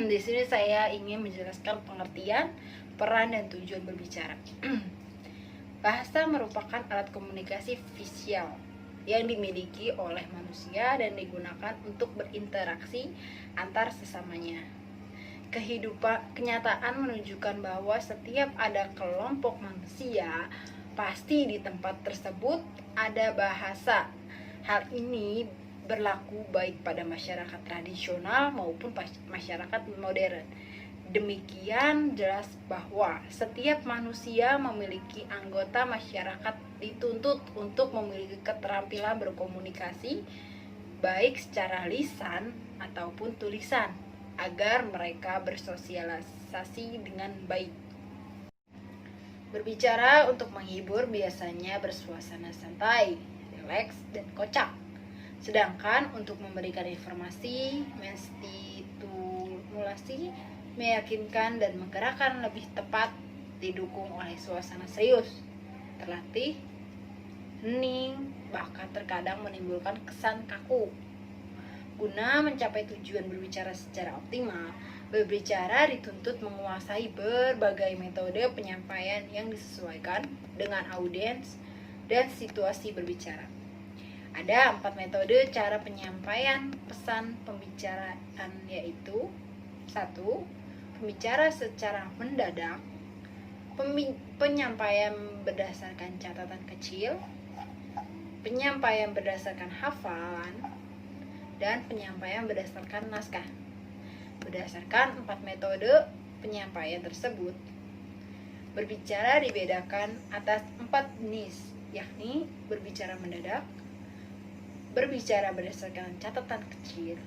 Di sini saya ingin menjelaskan pengertian, peran, dan tujuan berbicara. Bahasa merupakan alat komunikasi visual yang dimiliki oleh manusia dan digunakan untuk berinteraksi antar sesamanya. Kenyataan menunjukkan bahwa setiap ada kelompok manusia, pasti di tempat tersebut ada bahasa. Hal ini berlaku baik pada masyarakat tradisional maupun masyarakat modern. Demikian jelas bahwa setiap manusia memiliki anggota masyarakat dituntut untuk memiliki keterampilan berkomunikasi baik secara lisan ataupun tulisan agar mereka bersosialisasi dengan baik. Berbicara untuk menghibur biasanya bersuasana santai, rileks, dan kocak. Sedangkan untuk memberikan informasi, menstimulasi, meyakinkan, dan menggerakkan lebih tepat didukung oleh suasana serius, terlatih, hening, bahkan terkadang menimbulkan kesan kaku. Guna mencapai tujuan berbicara secara optimal, berbicara dituntut menguasai berbagai metode penyampaian yang disesuaikan dengan audiens dan situasi berbicara. Ada 4 metode cara penyampaian pesan pembicaraan, yaitu 1. Pembicara secara mendadak, penyampaian berdasarkan catatan kecil, penyampaian berdasarkan hafalan, dan penyampaian berdasarkan naskah. Berdasarkan 4 metode penyampaian tersebut, berbicara dibedakan atas 4 jenis, yakni berbicara mendadak, berbicara berdasarkan catatan kecil,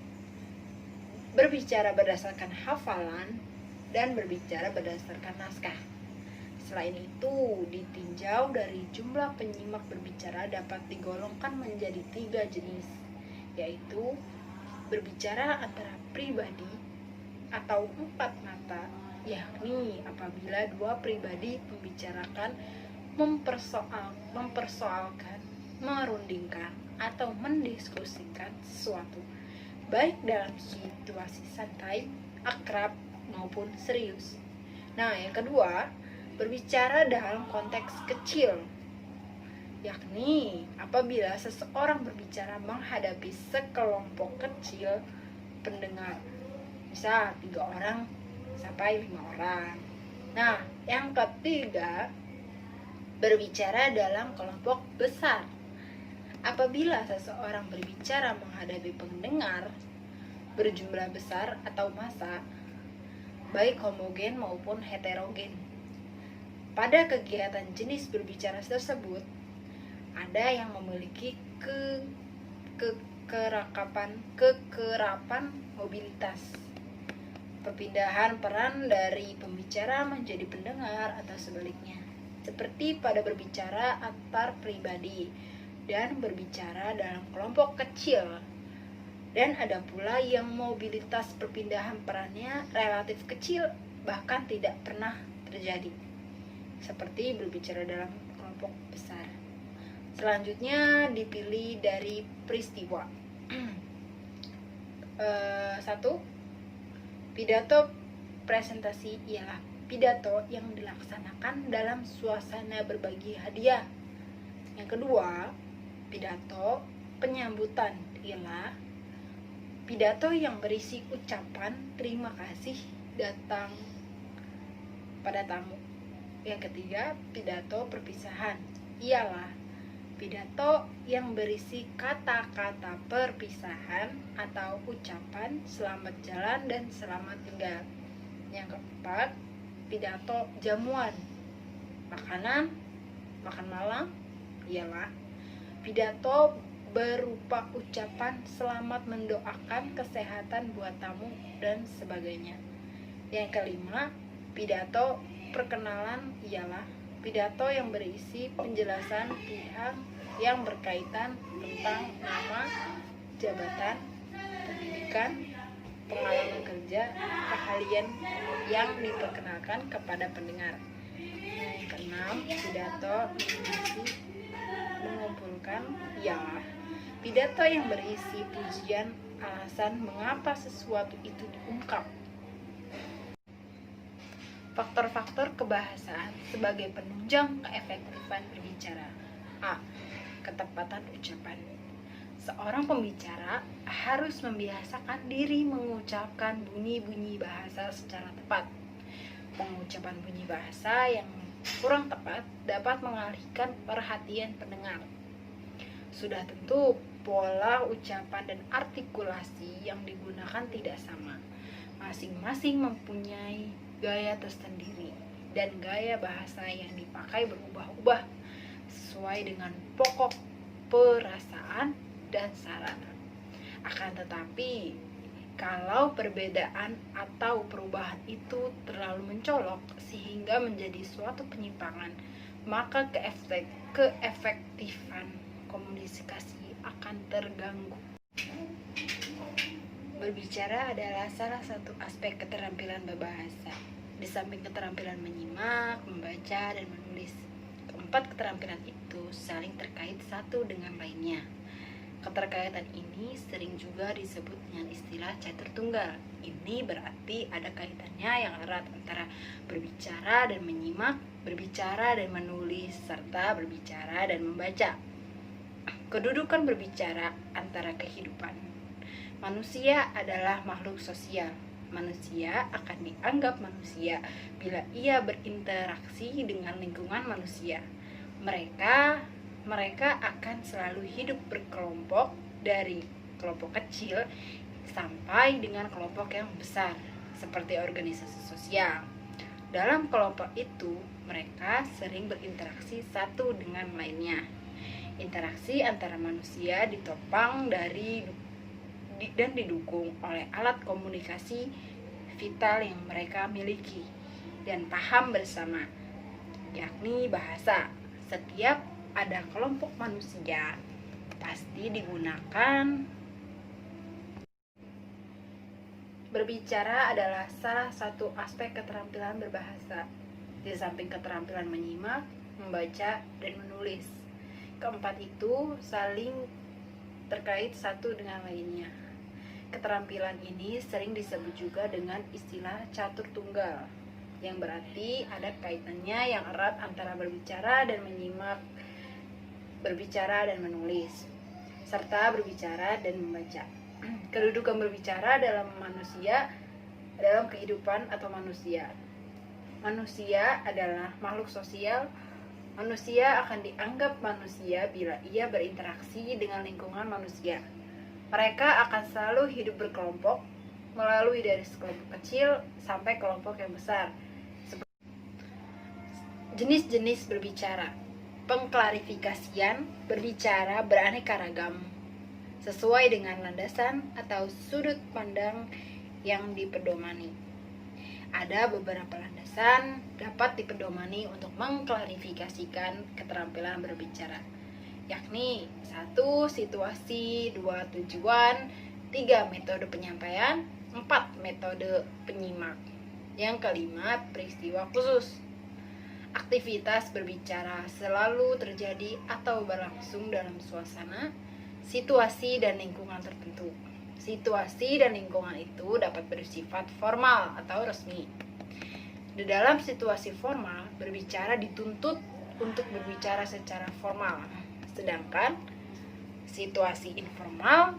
berbicara berdasarkan hafalan, dan berbicara berdasarkan naskah. Selain itu, ditinjau dari jumlah penyimak berbicara dapat digolongkan menjadi 3 jenis, yaitu berbicara antara pribadi atau 4 mata, yakni apabila 2 pribadi membicarakan, mempersoalkan, merundingkan, atau mendiskusikan sesuatu, baik dalam situasi santai, akrab, maupun serius. Nah, yang kedua, berbicara dalam konteks kecil, yakni apabila seseorang berbicara menghadapi sekelompok kecil pendengar, misal 3 orang sampai 5 orang. Nah, yang ketiga, berbicara dalam kelompok besar, apabila seseorang berbicara menghadapi pendengar berjumlah besar atau massa, baik homogen maupun heterogen. Pada kegiatan jenis berbicara tersebut, ada yang memiliki kekerapan mobilitas, perpindahan peran dari pembicara menjadi pendengar atau sebaliknya, seperti pada berbicara antar pribadi dan berbicara dalam kelompok kecil. Dan ada pula yang mobilitas perpindahan perannya relatif kecil, bahkan tidak pernah terjadi, seperti berbicara dalam kelompok besar. Selanjutnya dipilih dari peristiwa. 1. Pidato presentasi ialah pidato yang dilaksanakan dalam suasana berbagi hadiah. Yang kedua, pidato penyambutan ialah pidato yang berisi ucapan terima kasih datang pada tamu. Yang ketiga, pidato perpisahan ialah pidato yang berisi kata-kata perpisahan atau ucapan selamat jalan dan selamat tinggal. Yang keempat, pidato jamuan makan malam ialah pidato berupa ucapan selamat mendoakan kesehatan buat tamu dan sebagainya. Yang kelima, pidato perkenalan ialah pidato yang berisi penjelasan pihak yang berkaitan tentang nama, jabatan, pendidikan, pengalaman kerja, keahlian yang diperkenalkan kepada pendengar. Yang keenam, pidato mengumpulkan ialah pidato yang berisi pujian alasan mengapa sesuatu itu diungkap. Faktor-faktor kebahasaan sebagai penunjang keefektifan berbicara. A. Ketepatan ucapan. Seorang pembicara harus membiasakan diri mengucapkan bunyi-bunyi bahasa secara tepat. Pengucapan bunyi bahasa yang kurang tepat dapat mengalihkan perhatian pendengar. Sudah tentu pola ucapan dan artikulasi yang digunakan tidak sama. Masing-masing mempunyai gaya tersendiri dan gaya bahasa yang dipakai berubah-ubah sesuai dengan pokok perasaan dan sarana. Akan tetapi, kalau perbedaan atau perubahan itu terlalu mencolok sehingga menjadi suatu penyimpangan, maka keefektifan komunikasi akan terganggu. Berbicara adalah salah satu aspek keterampilan berbahasa. Di samping keterampilan menyimak, membaca, dan menulis, keempat keterampilan itu saling terkait satu dengan lainnya. Keterkaitan ini sering juga disebut dengan istilah catur tunggal. Ini berarti ada kaitannya yang erat antara berbicara dan menyimak, berbicara dan menulis, serta berbicara dan membaca. Kedudukan berbicara antara kehidupan. Manusia adalah makhluk sosial. Manusia akan dianggap manusia bila ia berinteraksi dengan lingkungan manusia. Mereka akan selalu hidup berkelompok dari kelompok kecil sampai dengan kelompok yang besar, seperti organisasi sosial. Dalam kelompok itu, mereka sering berinteraksi satu dengan lainnya. Interaksi antara manusia ditopang dan didukung oleh alat komunikasi vital yang mereka miliki dan paham bersama, yakni bahasa. Setiap ada kelompok manusia pasti digunakan. Berbicara adalah salah satu aspek keterampilan berbahasa, di samping keterampilan menyimak, membaca, dan menulis. Keempat itu saling terkait satu dengan lainnya. Keterampilan ini sering disebut juga dengan istilah catur tunggal, yang berarti ada kaitannya yang erat antara berbicara dan menyimak, berbicara dan menulis, serta berbicara dan membaca. Kedudukan berbicara dalam kehidupan atau manusia. Manusia adalah makhluk sosial. Manusia akan dianggap manusia bila ia berinteraksi dengan lingkungan manusia. Mereka akan selalu hidup berkelompok, melalui dari sekelompok kecil sampai kelompok yang besar. Jenis-jenis berbicara. Pengklarifikasian berbicara beraneka ragam, sesuai dengan landasan atau sudut pandang yang dipedomani. Ada beberapa landasan dapat dipedomani untuk mengklarifikasikan keterampilan berbicara, yakni 1. Situasi, 2. Tujuan, 3. Metode penyampaian, 4. Metode penyimak. Yang kelima, peristiwa khusus. Aktivitas berbicara selalu terjadi atau berlangsung dalam suasana, situasi, dan lingkungan tertentu. Situasi dan lingkungan itu dapat bersifat formal atau resmi. Di dalam situasi formal, berbicara dituntut untuk berbicara secara formal, sedangkan situasi informal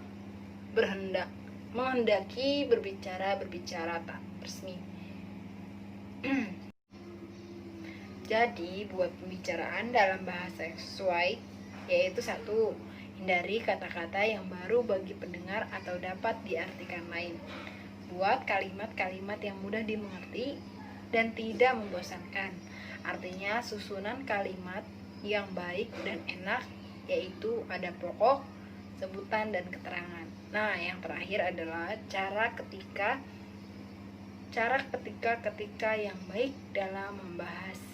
menghendaki berbicara tak resmi. Jadi, buat pembicaraan dalam bahasa yang sesuai, yaitu 1. Hindari kata-kata yang baru bagi pendengar atau dapat diartikan lain. Buat kalimat-kalimat yang mudah dimengerti dan tidak membosankan. Artinya susunan kalimat yang baik dan enak, yaitu ada pokok, sebutan, dan keterangan. Nah, yang terakhir adalah cara ketika yang baik dalam membahas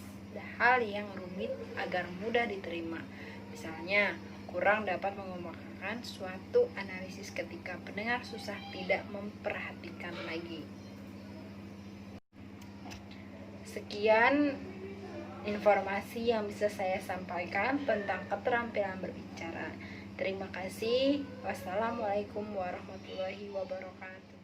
hal yang rumit agar mudah diterima. Misalnya, kurang dapat mengemukakan suatu analisis ketika pendengar susah tidak memperhatikan lagi. Sekian informasi yang bisa saya sampaikan tentang keterampilan berbicara. Terima kasih. Wassalamualaikum warahmatullahi wabarakatuh.